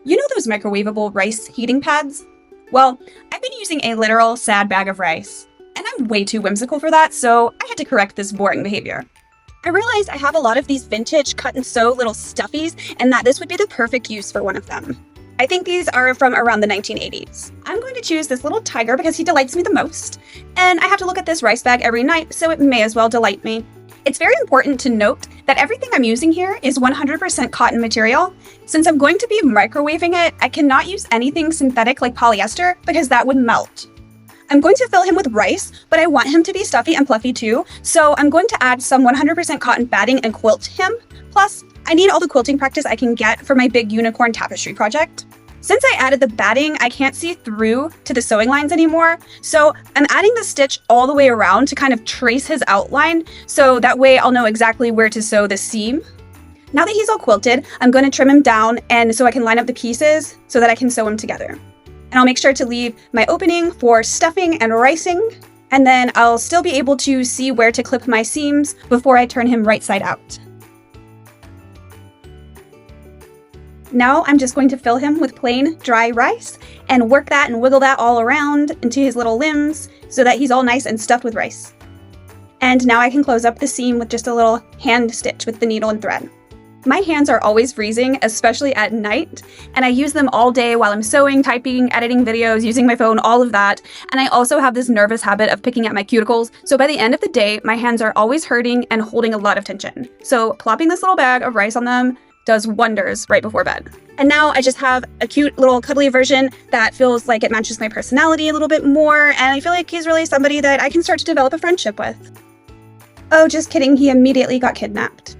You know those microwavable rice heating pads? Well, I've been using a literal sad bag of rice, and I'm way too whimsical for that, so I had to correct this boring behavior. I realized I have a lot of these vintage cut and sew little stuffies, and that this would be the perfect use for one of them. I think these are from around the 1980s. I'm going to choose this little tiger because he delights me the most, and I have to look at this rice bag every night, so it may as well delight me. It's very important to note that everything I'm using here is 100% cotton material. Since I'm going to be microwaving it, I cannot use anything synthetic like polyester because that would melt. I'm going to fill him with rice, but I want him to be stuffy and fluffy too, so I'm going to add some 100% cotton batting and quilt him. Plus, I need all the quilting practice I can get for my big unicorn tapestry project. Since I added the batting, I can't see through to the sewing lines anymore, so I'm adding the stitch all the way around to kind of trace his outline, so that way I'll know exactly where to sew the seam. Now that he's all quilted, I'm going to trim him down and so I can line up the pieces so that I can sew him together. And I'll make sure to leave my opening for stuffing and ricing, and then I'll still be able to see where to clip my seams before I turn him right side out. Now I'm just going to fill him with plain dry rice and work that and wiggle that all around into his little limbs so that he's all nice and stuffed with rice. And now I can close up the seam with just a little hand stitch with the needle and thread. My hands are always freezing, especially at night, and I use them all day while I'm sewing, typing, editing videos, using my phone, all of that. And I also have this nervous habit of picking at my cuticles, so by the end of the day, my hands are always hurting and holding a lot of tension. So plopping this little bag of rice on them does wonders right before bed. And now I just have a cute little cuddly version that feels like it matches my personality a little bit more, and I feel like he's really somebody that I can start to develop a friendship with. Oh, just kidding, he immediately got kidnapped.